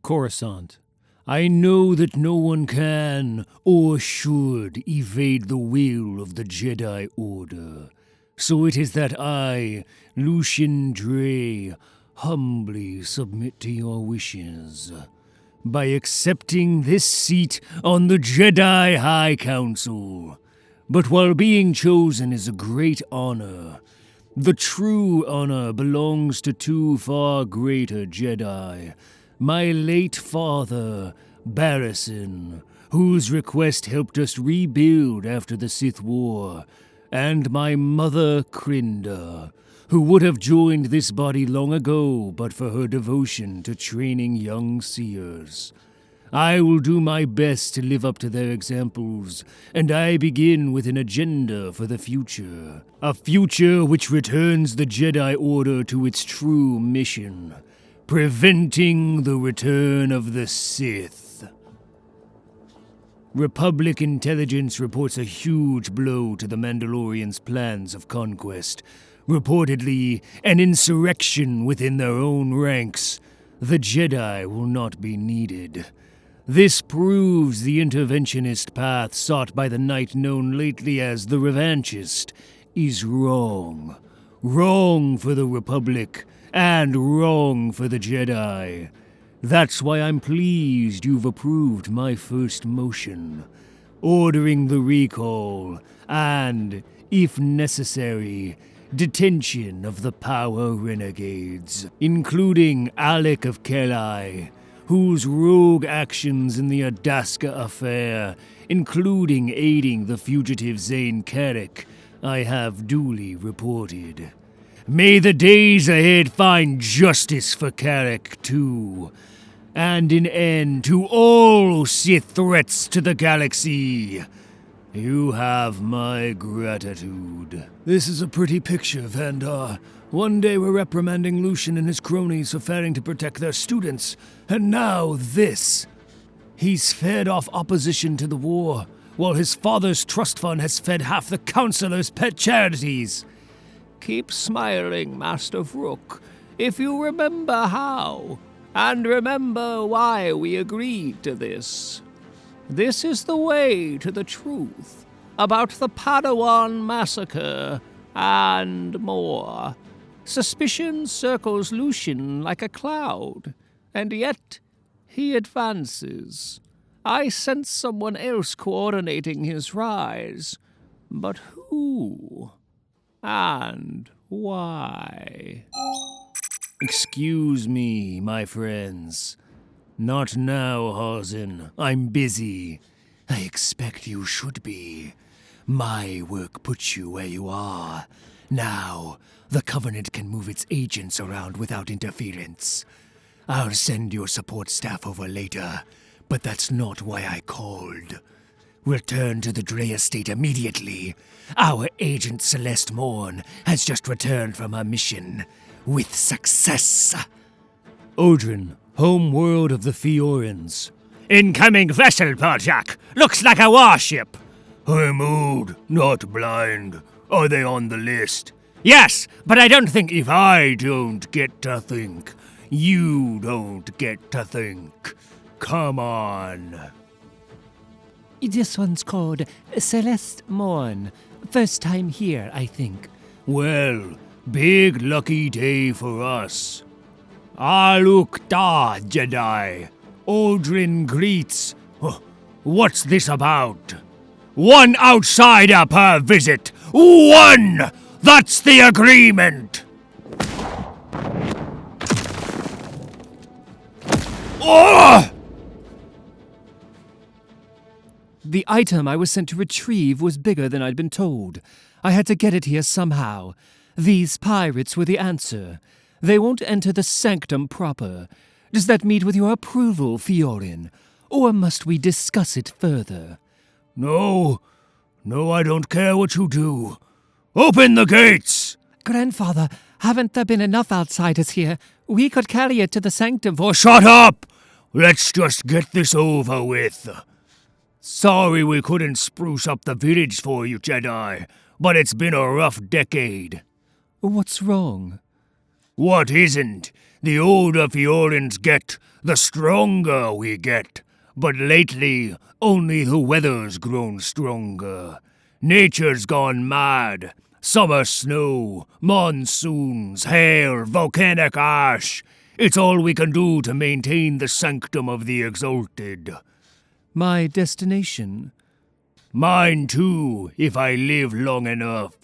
Coruscant. I know that no one can or should evade the will of the Jedi Order. So it is that I, Lucian Dre, humbly submit to your wishes. By accepting this seat on the Jedi High Council. But while being chosen is a great honor, the true honor belongs to two far greater Jedi. My late father, Barrison, whose request helped us rebuild after the Sith War, and my mother, Krinda, who would have joined this body long ago but for her devotion to training young seers. I will do my best to live up to their examples, and I begin with an agenda for the future. A future which returns the Jedi Order to its true mission. Preventing the return of the Sith. Republic intelligence reports a huge blow to the Mandalorians' plans of conquest. Reportedly, an insurrection within their own ranks. The Jedi will not be needed. This proves the interventionist path sought by the knight known lately as the Revanchist is wrong. Wrong for the Republic. And wrong for the Jedi. That's why I'm pleased you've approved my first motion, ordering the recall and, if necessary, detention of the power renegades, including Alec of Kelai, whose rogue actions in the Adaska affair, including aiding the fugitive Zayne Carrick, I have duly reported. May the days ahead find justice for Carrick, too, and an end to all Sith threats to the galaxy. You have my gratitude. This is a pretty picture, Vandar. One day we're reprimanding Lucian and his cronies for failing to protect their students, and now this. He's fed off opposition to the war, while his father's trust fund has fed half the Councilor's pet charities. Keep smiling, Master Vrook, if you remember how, and remember why we agreed to this. This is the way to the truth about the Padawan massacre and more. Suspicion circles Lucian like a cloud, and yet he advances. I sense someone else coordinating his rise, but who? And why? Excuse me, my friends. Not now, Hausen. I'm busy. I expect you should be. My work puts you where you are. Now, the Covenant can move its agents around without interference. I'll send your support staff over later, but that's not why I called. Return to the Dre estate immediately. Our agent Celeste Morn has just returned from her mission. With success. Odrin, home world of the Fiorans. Incoming vessel, Parjak. Looks like a warship. I'm old, not blind. Are they on the list? Yes, but I don't think if I don't get to think, you don't get to think. Come on. This one's called Celeste Morn. First time here, I think. Well, big lucky day for us. Aluk Da, Jedi. Aldrin greets. What's this about? One outsider per visit. One! That's the agreement! Oh! The item I was sent to retrieve was bigger than I'd been told. I had to get it here somehow. These pirates were the answer. They won't enter the sanctum proper. Does that meet with your approval, Fiorin? Or must we discuss it further? No, I don't care what you do. Open the gates! Grandfather, haven't there been enough outsiders here? We could carry it to the sanctum for— Shut up! Let's just get this over with. Sorry we couldn't spruce up the village for you, Jedi, but it's been a rough decade. What's wrong? What isn't? The older Fiorans get, the stronger we get. But lately, only the weather's grown stronger. Nature's gone mad. Summer snow, monsoons, hail, volcanic ash. It's all we can do to maintain the sanctum of the Exalted. My destination? Mine too, if I live long enough.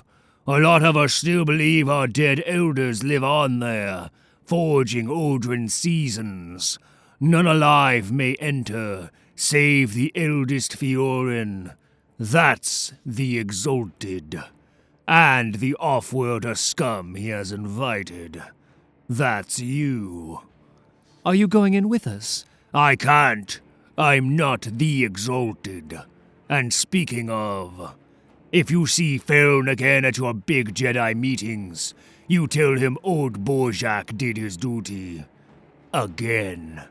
A lot of us still believe our dead elders live on there, forging Aldrin seasons. None alive may enter, save the eldest Fioran. That's the Exalted. And the off-worlder scum he has invited. That's you. Are you going in with us? I can't. I'm not the Exalted. And speaking of, if you see Feln again at your big Jedi meetings, you tell him old Bojack did his duty. Again.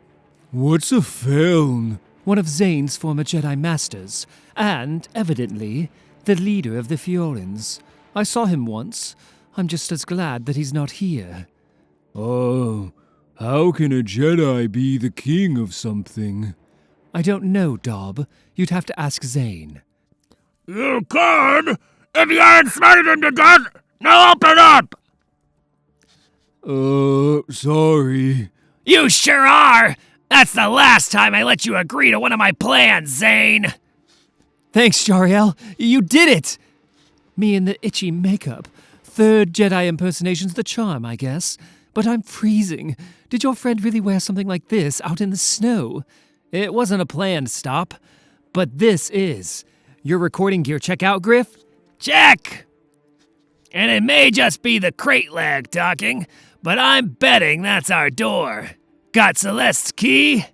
What's a Feln? One of Zayne's former Jedi Masters, and, evidently, the leader of the Fiorans. I saw him once. I'm just as glad that he's not here. Oh, how can a Jedi be the king of something? I don't know, Dob. You'd have to ask Zayne. You can! If you ain't smited him to death, now open up! Sorry. You sure are! That's the last time I let you agree to one of my plans, Zayne! Thanks, Jarael. You did it! Me and the itchy makeup. Third Jedi impersonation's the charm, I guess. But I'm freezing. Did your friend really wear something like this out in the snow? It wasn't a planned stop. But this is. Your recording gear check out, Griff? Check! And it may just be the crate lag talking, but I'm betting that's our door. Got Celeste's key?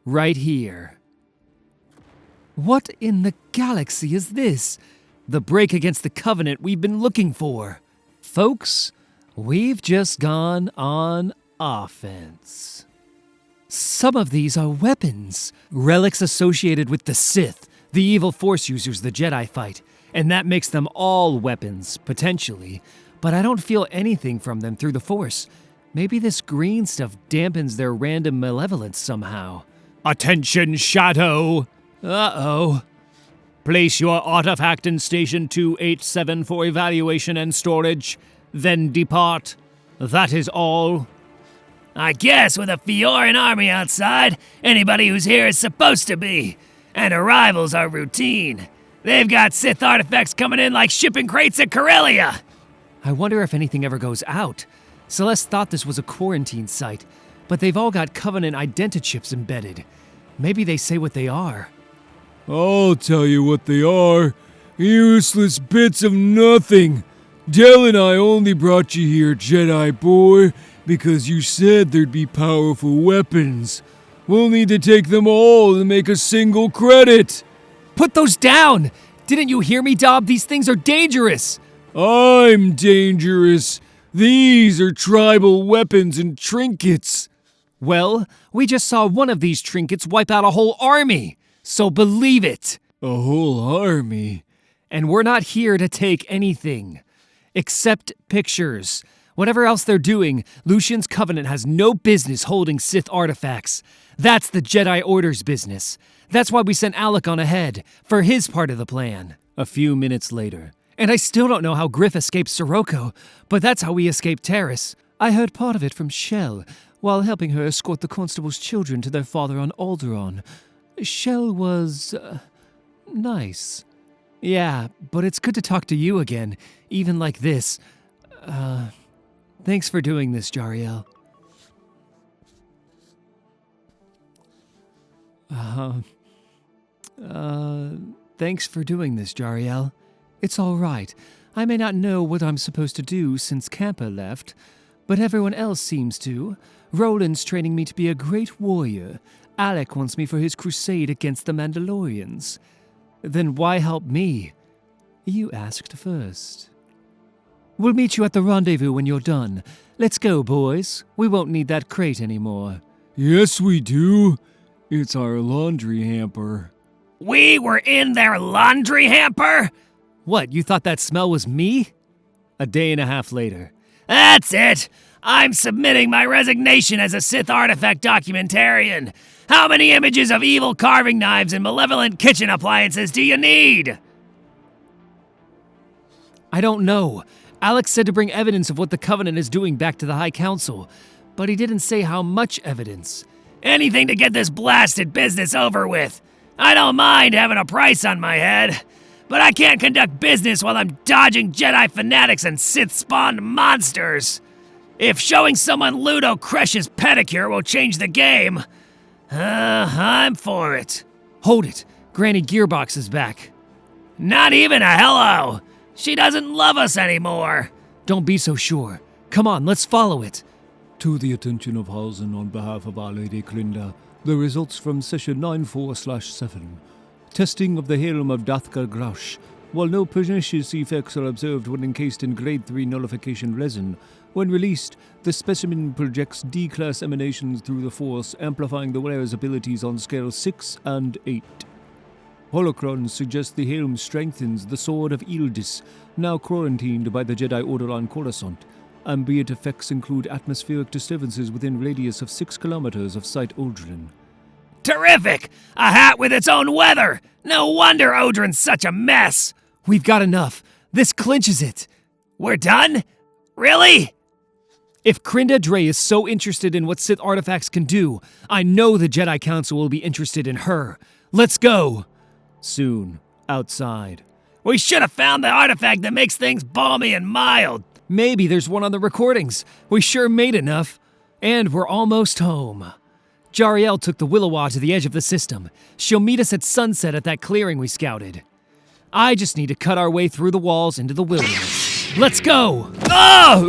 Right here. What in the galaxy is this? The break against the Covenant we've been looking for. Folks, we've just gone on offense. Some of these are weapons. Relics associated with the Sith, the evil Force users the Jedi fight. And that makes them all weapons, potentially. But I don't feel anything from them through the Force. Maybe this green stuff dampens their random malevolence somehow. Attention, Shadow! Uh-oh. Place your artifact in Station 287 for evaluation and storage, then depart. That is all. I guess with a Fioran army outside, anybody who's here is supposed to be. And arrivals are routine. They've got Sith artifacts coming in like shipping crates at Corellia. I wonder if anything ever goes out. Celeste thought this was a quarantine site, but they've all got Covenant identichips embedded. Maybe they say what they are. I'll tell you what they are. Useless bits of nothing. Del and I only brought you here, Jedi boy, because you said there'd be powerful weapons. We'll need to take them all to make a single credit. Put those down! Didn't you hear me, Dob? These things are dangerous! I'm dangerous. These are tribal weapons and trinkets. Well, we just saw one of these trinkets wipe out a whole army. So believe it. A whole army. And we're not here to take anything. Except pictures. Whatever else they're doing, Lucian's Covenant has no business holding Sith artifacts. That's the Jedi Order's business. That's why we sent Alec on ahead, for his part of the plan. A few minutes later. And I still don't know how Griff escaped Sirocco, but that's how we escaped Terrace. I heard part of it from Shell, while helping her escort the constable's children to their father on Alderaan. Shell was... nice. Yeah, but it's good to talk to you again, even like this. Thanks for doing this, Jarael. Thanks for doing this, Jarael. It's all right. I may not know what I'm supposed to do since Camper left, but everyone else seems to. Roland's training me to be a great warrior. Alec wants me for his crusade against the Mandalorians. Then why help me? You asked first. We'll meet you at the rendezvous when you're done. Let's go, boys. We won't need that crate anymore. Yes, we do. It's our laundry hamper. We were in their laundry hamper? What, you thought that smell was me? A day and a half later. That's it! I'm submitting my resignation as a Sith artifact documentarian. How many images of evil carving knives and malevolent kitchen appliances do you need? I don't know. Alex said to bring evidence of what the Covenant is doing back to the High Council, but he didn't say how much evidence. Anything to get this blasted business over with. I don't mind having a price on my head, but I can't conduct business while I'm dodging Jedi fanatics and Sith-spawned monsters. If showing someone Ludo Kresh's pedicure will change the game, I'm for it. Hold it. Granny Gearbox is back. Not even a hello. She doesn't love us anymore. Don't be so sure. Come on, let's follow it. To the attention of Halzen on behalf of Our Lady Clinda, the results from Session 94/7. Testing of the Helm of Dathka Graush. While no pernicious effects are observed when encased in Grade 3 nullification resin, when released, the specimen projects D-class emanations through the Force, amplifying the wearer's abilities on scale 6 and 8. Holocron suggests the helm strengthens the Sword of Ildis, now quarantined by the Jedi Order on Coruscant. Ambient effects include atmospheric disturbances within radius of 6 kilometers of Site Aldrin. Terrific! A hat with its own weather! No wonder Odrin's such a mess! We've got enough. This clinches it. We're done? Really? If Crinda Dre is so interested in what Sith artifacts can do, I know the Jedi Council will be interested in her. Let's go! Soon, outside. We should have found the artifact that makes things balmy and mild. Maybe there's one on the recordings. We sure made enough. And we're almost home. Jarael took the Willowa to the edge of the system. She'll meet us at sunset at that clearing we scouted. I just need to cut our way through the walls into the wilderness. Let's go! Ah!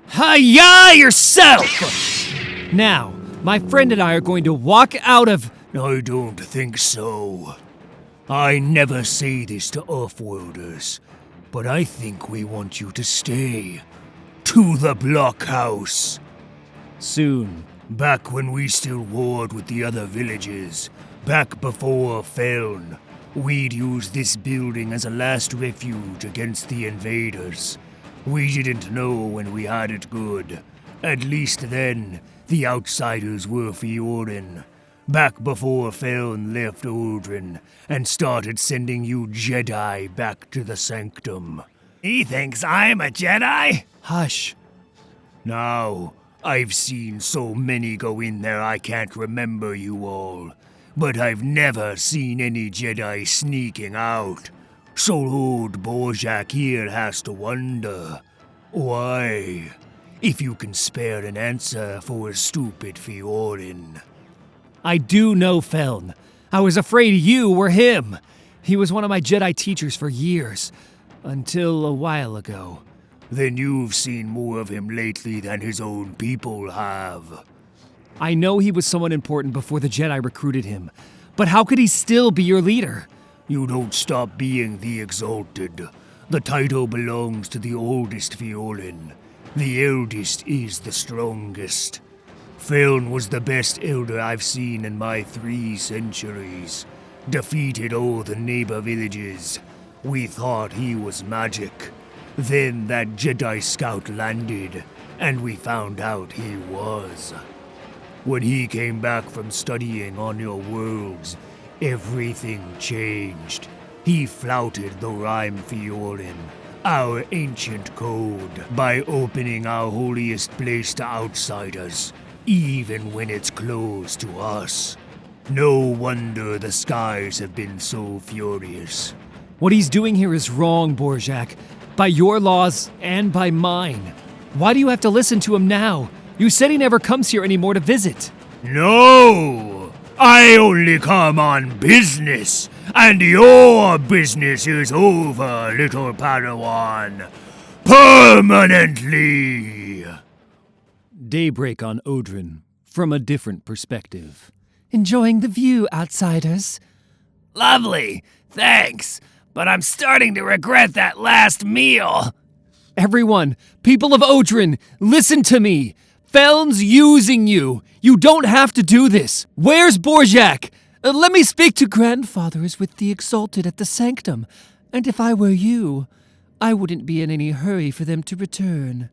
Hi-ya yourself! Now, my friend and I are going to walk out of... I don't think so. I never say this to Offworlders, but I think we want you to stay. To the blockhouse. Soon. Back when we still warred with the other villages, back before Feln, we'd use this building as a last refuge against the invaders. We didn't know when we had it good. At least then, the outsiders were Fiorin. Back before Feln left Aldrin and started sending you Jedi back to the Sanctum. He thinks I'm a Jedi? Hush. Now, I've seen so many go in there I can't remember you all. But I've never seen any Jedi sneaking out. So old Bojack here has to wonder, why? If you can spare an answer for a stupid Fiorin. I do know Feln. I was afraid you were him. He was one of my Jedi teachers for years. Until a while ago. Then you've seen more of him lately than his own people have. I know he was someone important before the Jedi recruited him. But how could he still be your leader? You don't stop being the Exalted. The title belongs to the oldest Fiorin. The eldest is the strongest. Feln was the best elder I've seen in my 3 centuries. Defeated all the neighbor villages. We thought he was magic. Then that Jedi scout landed, and we found out he was. When he came back from studying on your worlds, everything changed. He flouted the Rime Fiorin, our ancient code, by opening our holiest place to outsiders, even when it's closed to us. No wonder the skies have been so furious. What he's doing here is wrong, Bojack. By your laws and by mine. Why do you have to listen to him now? You said he never comes here anymore to visit. No! I only come on business, and your business is over, little Padawan. Permanently! Daybreak on Odrin, from a different perspective. Enjoying the view, outsiders? Lovely, thanks, but I'm starting to regret that last meal. Everyone, people of Odrin, listen to me! Feln's using you. You don't have to do this. Where's Borjak? Let me speak to Grandfather is with the Exalted at the Sanctum. And if I were you, I wouldn't be in any hurry for them to return.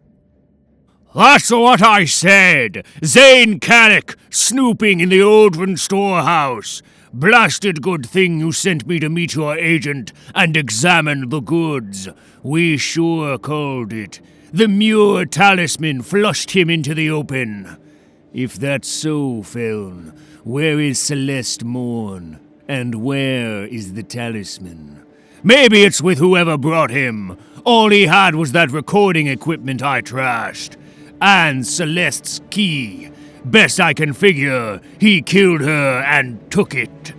That's what I said! Zayne Carrick, snooping in the Aldrin storehouse. Blasted good thing you sent me to meet your agent and examine the goods. We sure called it. The Muir talisman flushed him into the open. If that's so, Feln, where is Celeste Morn? And where is the talisman? Maybe it's with whoever brought him. All he had was that recording equipment I trashed. And Celeste's key. Best I can figure, he killed her and took it.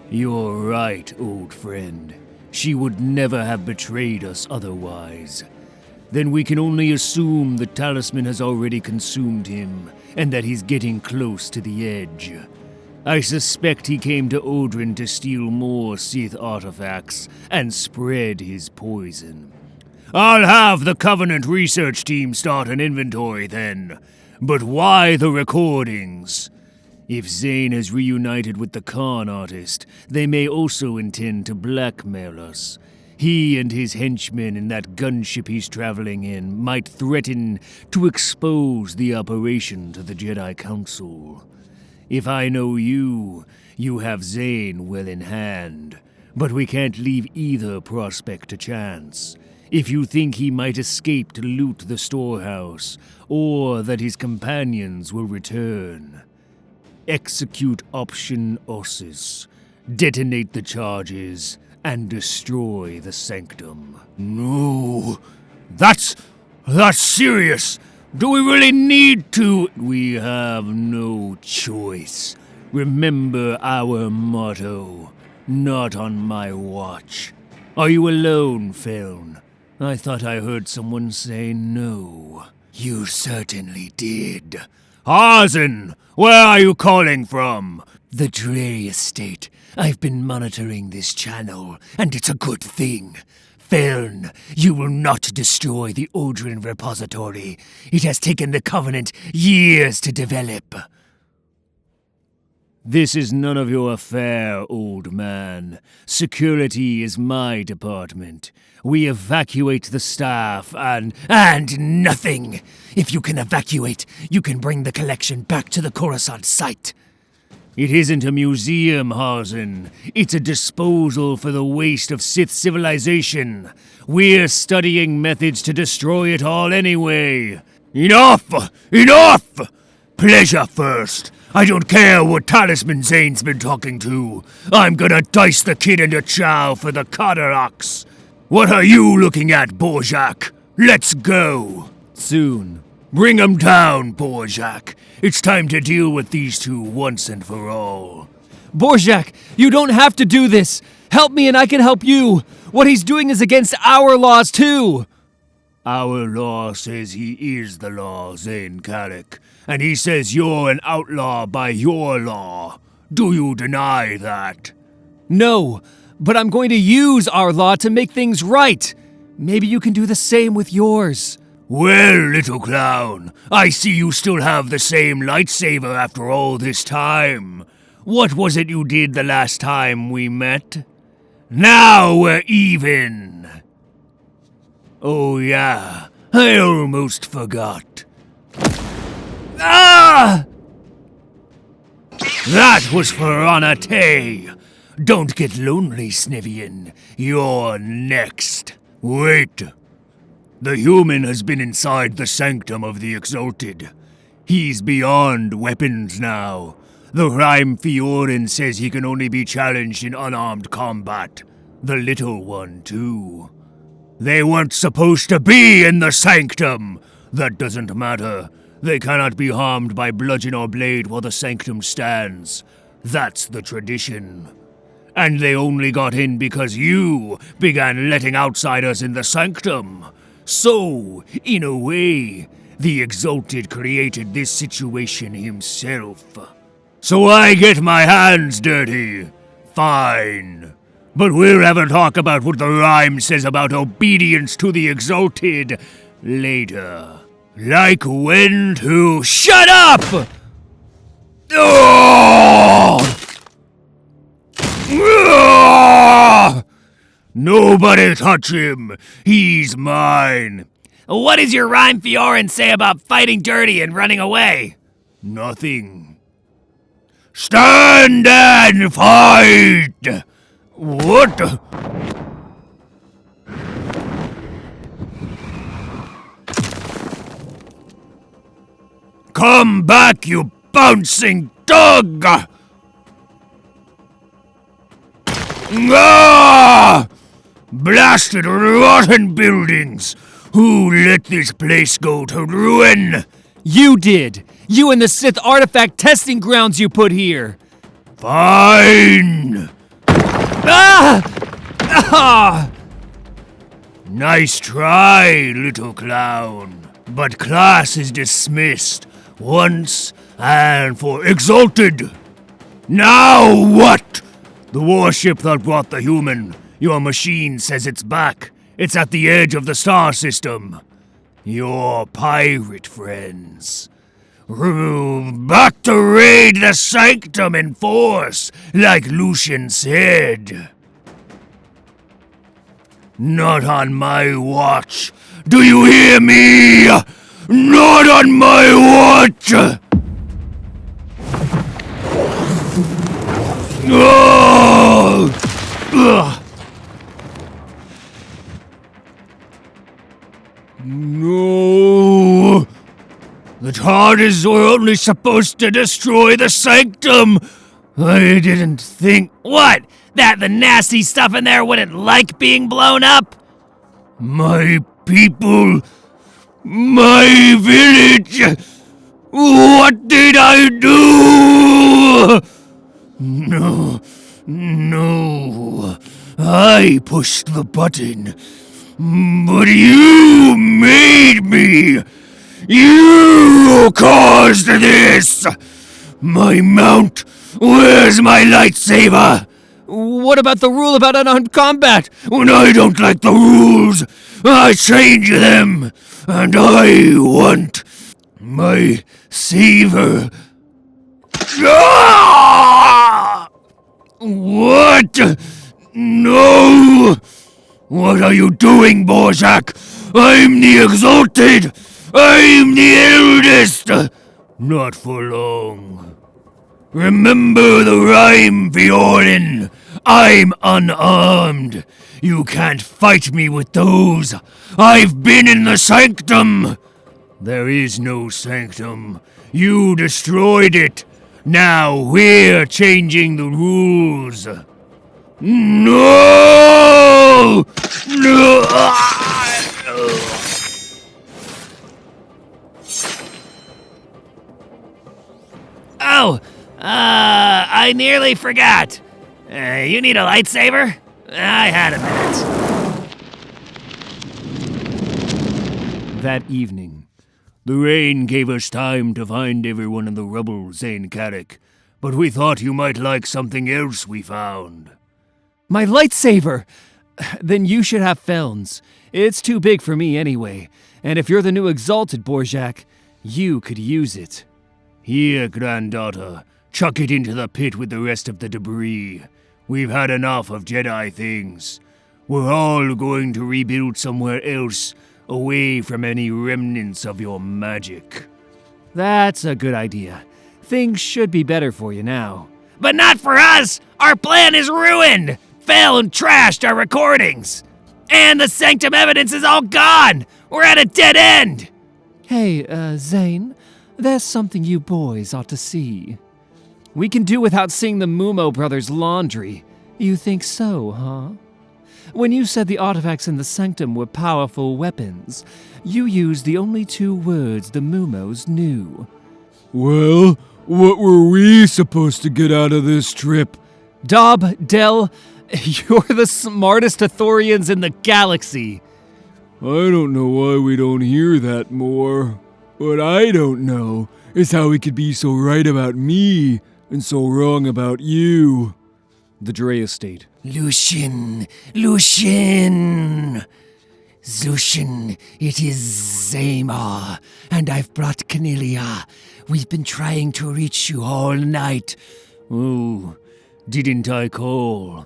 You're right, old friend. She would never have betrayed us otherwise. Then we can only assume the talisman has already consumed him, and that he's getting close to the edge. I suspect he came to Aldrin to steal more Sith artifacts and spread his poison. I'll have the Covenant research team start an inventory then. But why the recordings? If Zayne has reunited with the con artist, they may also intend to blackmail us. He and his henchmen in that gunship he's traveling in might threaten to expose the operation to the Jedi Council. If I know you, you have Zayne well in hand. But we can't leave either prospect to chance. If you think he might escape to loot the storehouse, or that his companions will return, execute Option Ossis, detonate the charges, and destroy the Sanctum. No, that's serious. Do we really need to? We have no choice. Remember our motto, not on my watch. Are you alone, Feln? I thought I heard someone say no. You certainly did. Hazen, where are you calling from? The Dre estate. I've been monitoring this channel, and it's a good thing. Feln, you will not destroy the Aldrin repository. It has taken the Covenant years to develop. This is none of your affair, old man. Security is my department. We evacuate the staff and nothing! If you can evacuate, you can bring the collection back to the Coruscant site. It isn't a museum, Hazen. It's a disposal for the waste of Sith civilization. We're studying methods to destroy it all anyway. Enough! Enough! Pleasure first. I don't care what talisman Zayne's been talking to. I'm gonna dice the kid into chow for the KOTOR. What are you looking at, Borjak? Let's go. Soon. Bring 'em down, Borjak. It's time to deal with these two once and for all. Borjak, you don't have to do this. Help me and I can help you. What he's doing is against our laws too. Our law says he is the law, Zayne Carrick. And he says you're an outlaw by your law. Do you deny that? No, but I'm going to use our law to make things right. Maybe you can do the same with yours. Well, little clown, I see you still have the same lightsaber after all this time. What was it you did the last time we met? Now we're even. Oh yeah, I almost forgot. Ah! That was for Anate. Don't get lonely, Snivian. You're next. Wait. The human has been inside the sanctum of the Exalted. He's beyond weapons now. The Rime Fiorin says he can only be challenged in unarmed combat. The little one, too. They weren't supposed to be in the sanctum. That doesn't matter. They cannot be harmed by bludgeon or blade while the sanctum stands. That's the tradition. And they only got in because you began letting outsiders in the sanctum. So, in a way, the Exalted created this situation himself. So I get my hands dirty. Fine. But we'll have a talk about what the rhyme says about obedience to the Exalted later. Like when to shut up! Oh! Ah! Nobody touch him. He's mine. What does your rhyme Fiorin say about fighting dirty and running away? Nothing. Stand and fight! What? Come back, you bouncing dog! Ah! Blasted, rotten buildings! Who let this place go to ruin? You did! You and the Sith artifact testing grounds you put here! Fine! Ah! Ah! Nice try, little clown. But class is dismissed once and for Exalted. Now what? The warship that brought the human. Your machine says it's back. It's at the edge of the star system. Your pirate friends. Back to raid the sanctum in force, like Lucian said. Not on my watch. Do you hear me? Not on my watch! Oh! Ugh. No! The TARDIS were only supposed to destroy the sanctum! I didn't think... What? That the nasty stuff in there wouldn't like being blown up? My people... My village... What did I do? No... No... I pushed the button... But you made me! You caused this! My mount! Where's my lightsaber? What about the rule about unarmed combat? When I don't like the rules, I change them! And I want my saber. Ah! What? No! What are you doing, Borzak? I'm the Exalted! I'm the eldest! Not for long. Remember the rhyme, Fiorin. I'm unarmed. You can't fight me with those. I've been in the sanctum. There is no sanctum. You destroyed it. Now we're changing the rules. No! No! Oh, I nearly forgot. You need a lightsaber? I had a minute. That evening, the rain gave us time to find everyone in the rubble, Zayne Carrick, but we thought you might like something else we found. My lightsaber! Then you should have Feln's. It's too big for me anyway, and if you're the new Exalted, Borzak, you could use it. Here, granddaughter, chuck it into the pit with the rest of the debris. We've had enough of Jedi things. We're all going to rebuild somewhere else, away from any remnants of your magic. That's a good idea. Things should be better for you now. But not for us! Our plan is ruined! Feln trashed our recordings! And the sanctum evidence is all gone! We're at a dead end! Hey, Zayne, there's something you boys ought to see. We can do without seeing the Mumo brothers' laundry. You think so, huh? When you said the artifacts in the sanctum were powerful weapons, you used the only two words the Mumos knew. Well, what were we supposed to get out of this trip? Dob, Del, you're the smartest Athorians in the galaxy. I don't know why we don't hear that more. What I don't know is how he could be so right about me and so wrong about you. The Jarael estate. Lucian! Zushin, it is Zaymar, and I've brought Cornelia. We've been trying to reach you all night. Oh, didn't I call?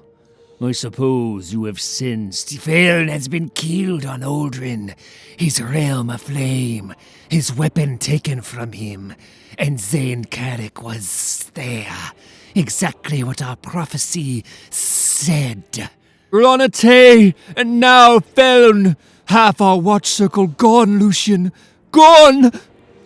I suppose you have sensed. Valen has been killed on Aldrin, his realm aflame, his weapon taken from him, and Zayne Carrick was there. Exactly what our prophecy said. Ronate, and now Felon! Half our watch circle gone, Lucian! Gone!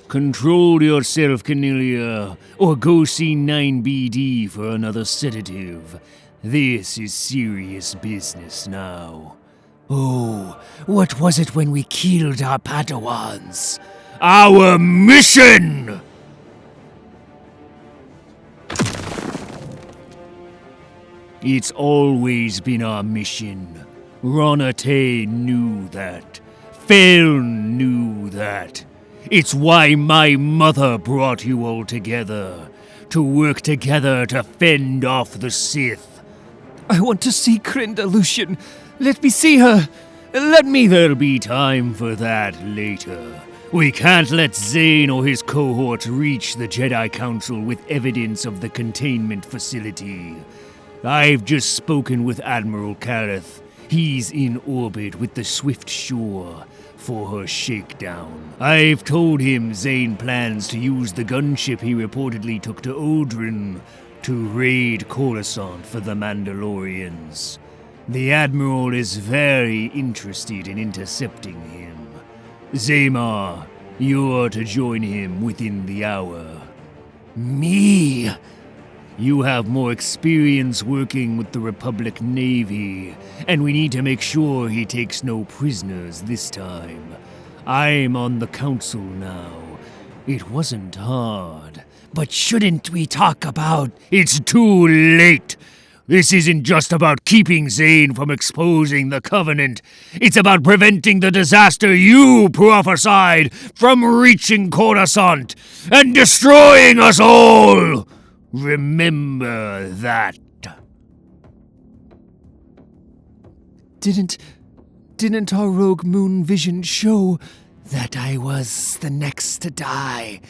Control yourself, Cornelia, or go see 9BD for another sedative. This is serious business now. Oh, what was it when we killed our Padawans? Our mission! It's always been our mission. Ronate knew that. Feln knew that. It's why my mother brought you all together. To work together to fend off the Sith. I want to see Krinda, Lucian. Let me see her. Let me. There'll be time for that later. We can't let Zayne or his cohort reach the Jedi Council with evidence of the containment facility. I've just spoken with Admiral Kareth. He's in orbit with the Swift Shore for her shakedown. I've told him Zayne plans to use the gunship he reportedly took to Aldrin to raid Coruscant for the Mandalorians. The Admiral is very interested in intercepting him. Zaymar, you're to join him within the hour. Me? You have more experience working with the Republic Navy, and we need to make sure he takes no prisoners this time. I'm on the Council now. It wasn't hard. But shouldn't we talk about... It's too late! This isn't just about keeping Zayne from exposing the Covenant. It's about preventing the disaster you prophesied from reaching Coruscant and destroying us all! Remember that. Didn't our rogue moon vision show that I was the next to die?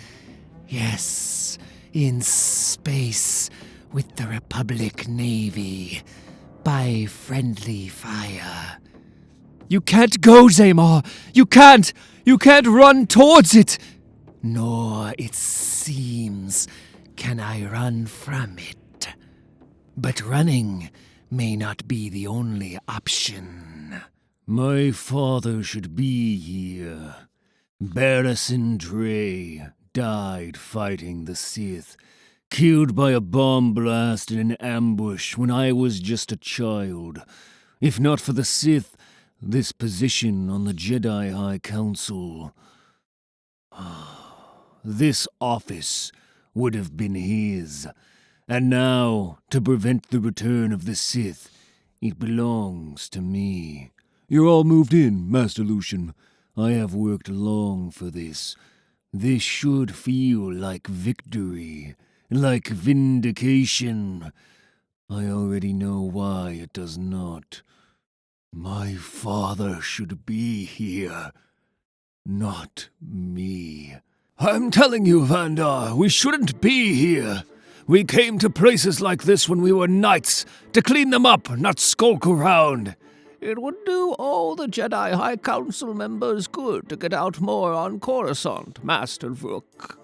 Yes, in space with the Republic Navy, by friendly fire. You can't go, Zaymar! You can't! You can't run towards it! Nor, it seems, can I run from it. But running may not be the only option. My father should be here. Barrison Dre died fighting the Sith, killed by a bomb blast in an ambush when I was just a child. If not for the Sith, this position on the Jedi High Council, this office would have been his. And now, to prevent the return of the Sith, it belongs to me. You're all moved in, Master Lucian. I have worked long for this. This should feel like victory, like vindication. I already know why it does not. My father should be here, not me. I'm telling you, Vandar, we shouldn't be here. We came to places like this when we were knights, to clean them up, not skulk around. It would do all the Jedi High Council members good to get out more on Coruscant, Master Vrook.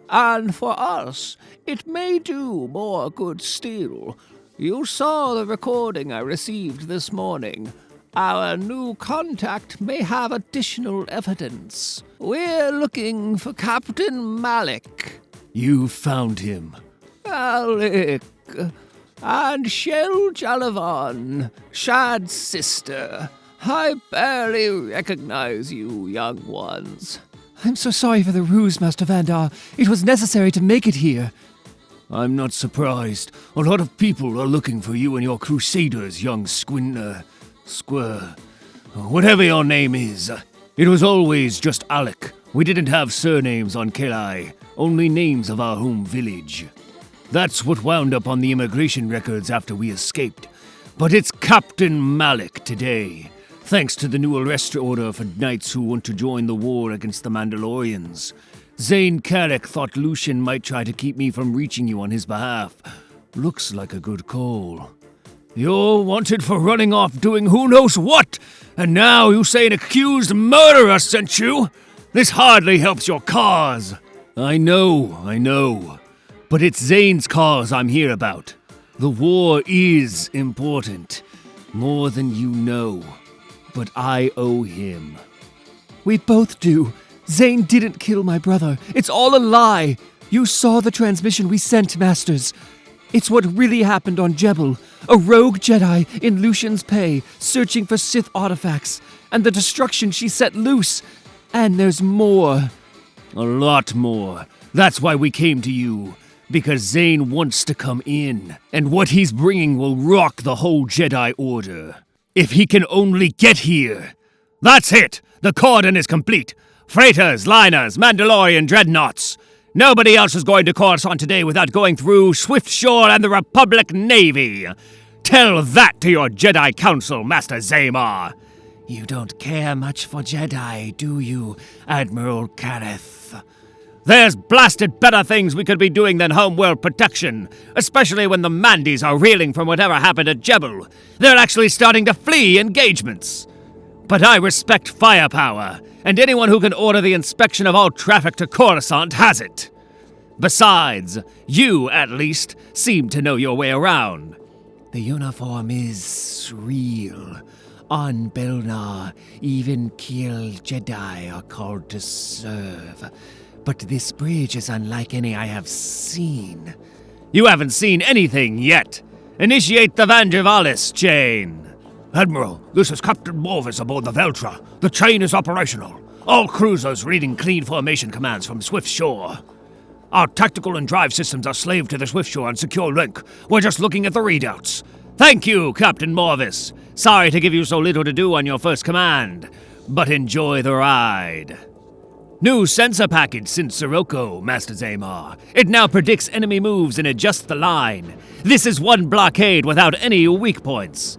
And for us, it may do more good still. You saw the recording I received this morning. Our new contact may have additional evidence. We're looking for Captain Malik. You found him. Malik. And Shel Jalavan, Shad's sister. I barely recognize you, young ones. I'm so sorry for the ruse, Master Vandar. It was necessary to make it here. I'm not surprised. A lot of people are looking for you and your crusaders, young whatever your name is. It was always just Alec. We didn't have surnames on Kelai, only names of our home village. That's what wound up on the immigration records after we escaped. But it's Captain Malik today, thanks to the new arrest order for knights who want to join the war against the Mandalorians. Zayne Carrick thought Lucian might try to keep me from reaching you on his behalf. Looks like a good call. You're wanted for running off doing who knows what, and now you say an accused murderer sent you? This hardly helps your cause. I know. But it's Zayne's cause I'm here about. The war is important. More than you know. But I owe him. We both do. Zayne didn't kill my brother. It's all a lie. You saw the transmission we sent, Masters. It's what really happened on Jebel. A rogue Jedi in Lucian's pay, searching for Sith artifacts, and the destruction she set loose. And there's more. A lot more. That's why we came to you. Because Zayne wants to come in, and what he's bringing will rock the whole Jedi Order. If he can only get here. That's it! The cordon is complete. Freighters, liners, Mandalorian dreadnoughts. Nobody else is going to Coruscant today without going through Swiftshore and the Republic Navy. Tell that to your Jedi Council, Master Zaymar. You don't care much for Jedi, do you, Admiral Kareth? There's blasted better things we could be doing than homeworld protection, especially when the Mandis are reeling from whatever happened at Jebel. They're actually starting to flee engagements. But I respect firepower, and anyone who can order the inspection of all traffic to Coruscant has it. Besides, you, at least, seem to know your way around. The uniform is real. On Belnar, even killed Jedi are called to serve. But this bridge is unlike any I have seen. You haven't seen anything yet. Initiate the Vandravalis chain. Admiral, this is Captain Morvis aboard the Veltra. The chain is operational. All cruisers reading clean formation commands from Swiftshore. Our tactical and drive systems are slaved to the Swiftshore and secure link. We're just looking at the readouts. Thank you, Captain Morvis. Sorry to give you so little to do on your first command, but enjoy the ride. New sensor package since Sirocco, Master Zaymar. It now predicts enemy moves and adjusts the line. This is one blockade without any weak points.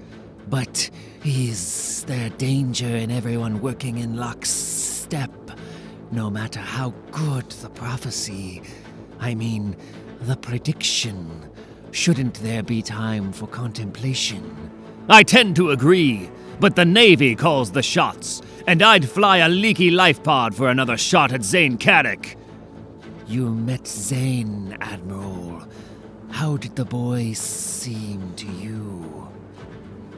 But is there danger in everyone working in lockstep? No matter how good the prophecy, the prediction, shouldn't there be time for contemplation? I tend to agree, but the Navy calls the shots, and I'd fly a leaky life pod for another shot at Zayne Carrick. You met Zayne, Admiral. How did the boy seem to you?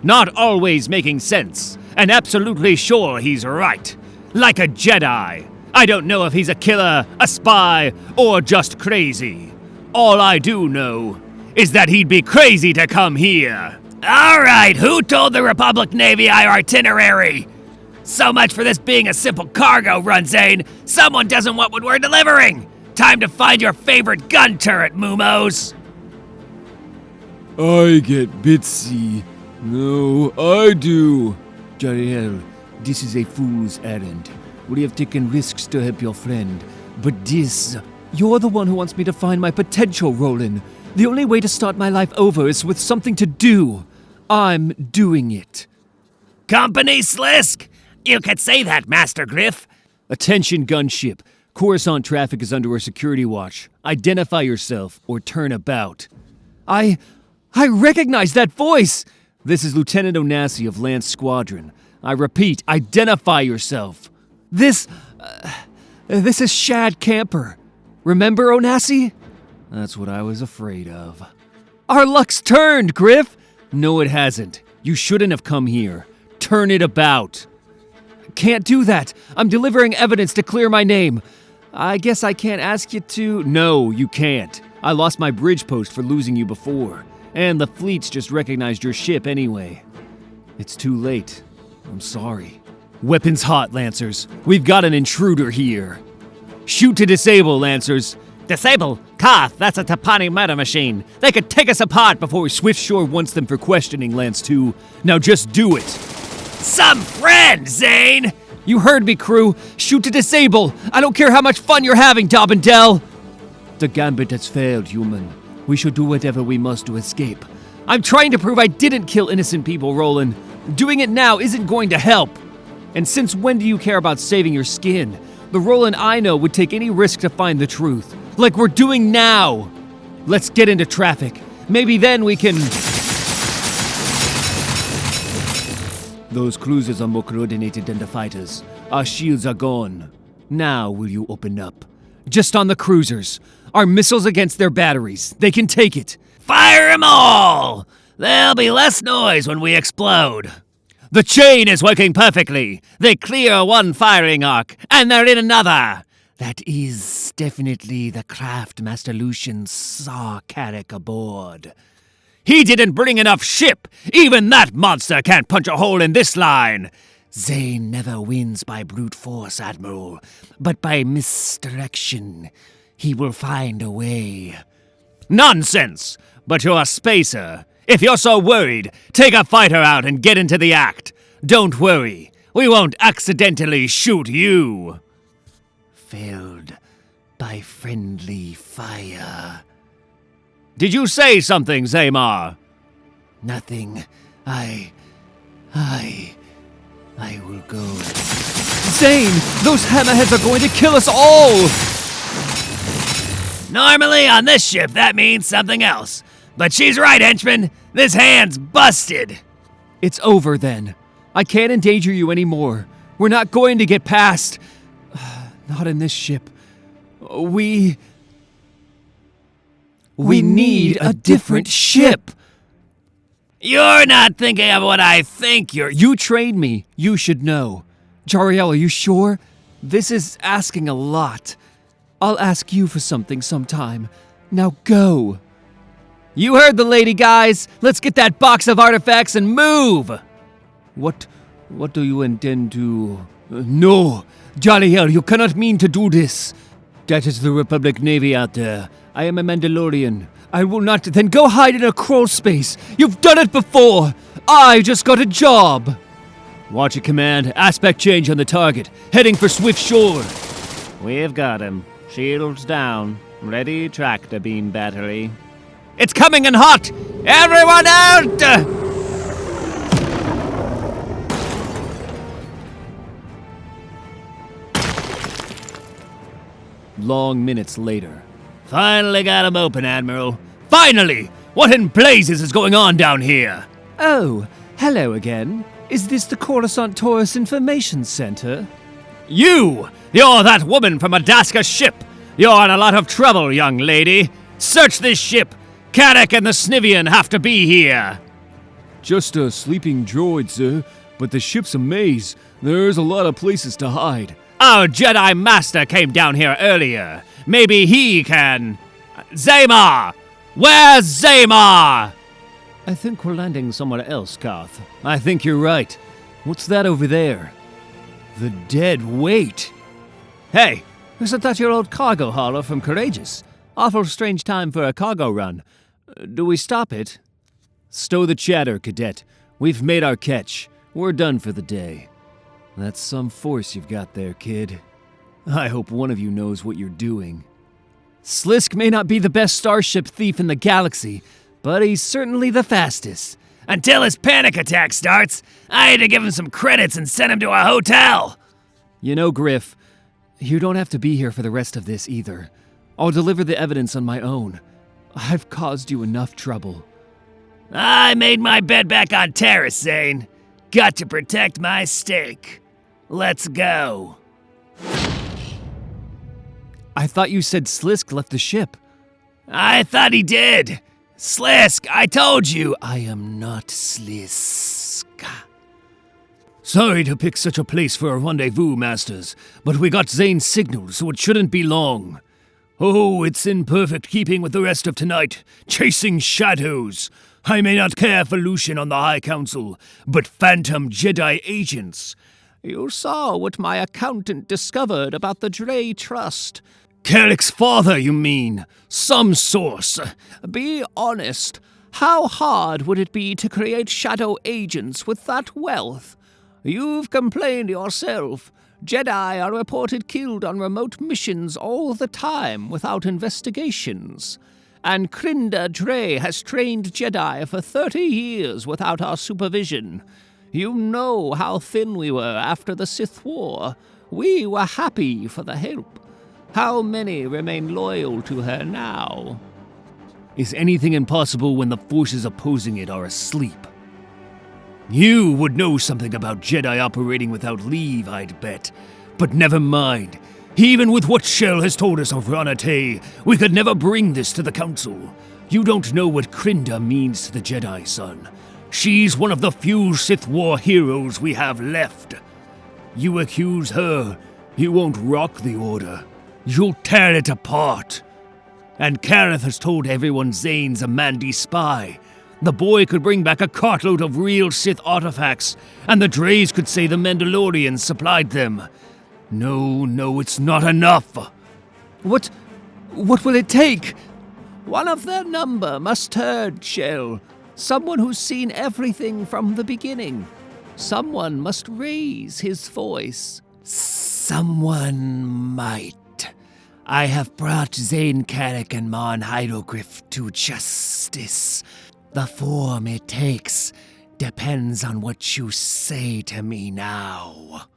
Not always making sense, and absolutely sure he's right. Like a Jedi. I don't know if he's a killer, a spy, or just crazy. All I do know is that he'd be crazy to come here. All right, who told the Republic Navy our itinerary? So much for this being a simple cargo run, Zayne. Someone doesn't want what we're delivering. Time to find your favorite gun turret, Mumos. I get bitsy. No, I do. Jarael, this is a fool's errand. We have taken risks to help your friend, but this... You're the one who wants me to find my potential, Roland. The only way to start my life over is with something to do. I'm doing it. Company Slisk? You could say that, Master Griff. Attention, gunship. Coruscant traffic is under a security watch. Identify yourself or turn about. I recognize that voice! This is Lieutenant Onassi of Lance Squadron. I repeat, identify yourself. This is Shad Camper. Remember Onassi? That's what I was afraid of. Our luck's turned, Griff! No, it hasn't. You shouldn't have come here. Turn it about. Can't do that. I'm delivering evidence to clear my name. I guess I can't ask you to... No, you can't. I lost my bridge post for losing you before. And the fleets just recognized your ship anyway. It's too late. I'm sorry. Weapons hot, Lancers. We've got an intruder here. Shoot to disable, Lancers. Disable? Koth, that's a Tapani murder machine. They could take us apart before we... Swiftshore wants them for questioning, Lance 2. Now just do it. Some friend, Zayne! You heard me, crew. Shoot to disable. I don't care how much fun you're having, Dobbindell. The gambit has failed, human. We should do whatever we must to escape. I'm trying to prove I didn't kill innocent people, Roland. Doing it now isn't going to help. And since when do you care about saving your skin? The Roland I know would take any risk to find the truth. Like we're doing now. Let's get into traffic. Maybe then we can... Those cruisers are more coordinated than the fighters. Our shields are gone. Now will you open up? Just on the cruisers. Our missiles against their batteries. They can take it. Fire 'em all! There'll be less noise when we explode. The chain is working perfectly. They clear one firing arc, and they're in another. That is definitely the craft Master Lucian saw Carrick aboard. He didn't bring enough ship! Even that monster can't punch a hole in this line! Zayne never wins by brute force, Admiral, but by misdirection. He will find a way. Nonsense! But you're a spacer. If you're so worried, take a fighter out and get into the act. Don't worry, we won't accidentally shoot you. Failed by friendly fire. Did you say something, Zaymar? Nothing. I will go. Zayne! Those hammerheads are going to kill us all! Normally on this ship that means something else. But she's right, henchman. This hand's busted. It's over then. I can't endanger you anymore. We're not going to get past. Not in this ship. We need a different ship. You're not thinking of what I think you're... You trained me. You should know. Jarael, are you sure? This is asking a lot. I'll ask you for something sometime. Now go. You heard the lady, guys. Let's get that box of artifacts and move. What do you intend to... No. Jarael, you cannot mean to do this. That is the Republic Navy out there. I am a Mandalorian. I will not... Then go hide in a crawl space. You've done it before. I just got a job. Watch it, Command. Aspect change on the target. Heading for swift shore. We've got him. Shields down. Ready tractor beam battery. It's coming in hot! Everyone out! Long minutes later. Finally got him open, Admiral. Finally! What in blazes is going on down here? Oh, hello again. Is this the Coruscant Taurus Information Center? You're that woman from a Daska ship. You're in a lot of trouble, young lady. Search this ship. Carrick and the Snivian have to be here. Just a sleeping droid, sir, but the ship's a maze. There's a lot of places to hide. Our Jedi Master came down here earlier. Maybe he can... Zaymar! Where's Zaymar? I think we're landing somewhere else, Karth. I think you're right. What's that over there? The dead weight. Hey, isn't that your old cargo hauler from Courageous? Awful strange time for a cargo run. Do we stop it? Stow the chatter, Cadet. We've made our catch. We're done for the day. That's some force you've got there, kid. I hope one of you knows what you're doing. Slisk may not be the best starship thief in the galaxy, but he's certainly the fastest. Until his panic attack starts, I had to give him some credits and send him to a hotel. You know, Griff, you don't have to be here for the rest of this either. I'll deliver the evidence on my own. I've caused you enough trouble. I made my bed back on Terrace, Zayne. Got to protect my steak. Let's go. I thought you said Slisk left the ship. I thought he did. Slisk, I told you. I am not Slisk. Sorry to pick such a place for a rendezvous, Masters, but we got Zayne's signal, so it shouldn't be long. Oh, it's in perfect keeping with the rest of tonight, chasing shadows. I may not care for Lucian on the High Council, but phantom Jedi agents. You saw what my accountant discovered about the Dre Trust. Carrick's father, you mean? Some source. Be honest. How hard would it be to create shadow agents with that wealth? You've complained yourself. Jedi are reported killed on remote missions all the time without investigations. And Krinda Dre has trained Jedi for 30 years without our supervision. You know how thin we were after the Sith War. We were happy for the help. How many remain loyal to her now? Is anything impossible when the forces opposing it are asleep? You would know something about Jedi operating without leave, I'd bet. But never mind. Even with what Shell has told us of Ranate, we could never bring this to the Council. You don't know what Krinda means to the Jedi, son. She's one of the few Sith War heroes we have left. You accuse her, you won't rock the Order. You'll tear it apart. And Kareth has told everyone Zayne's a Mandi spy. The boy could bring back a cartload of real Sith artifacts, and the Dreys could say the Mandalorians supplied them. No, it's not enough. What will it take? One of their number must turn, Shell. Someone who's seen everything from the beginning. Someone must raise his voice. Someone might. I have brought Zayne Carrick and Marn Hierogryph to justice. The form it takes depends on what you say to me now.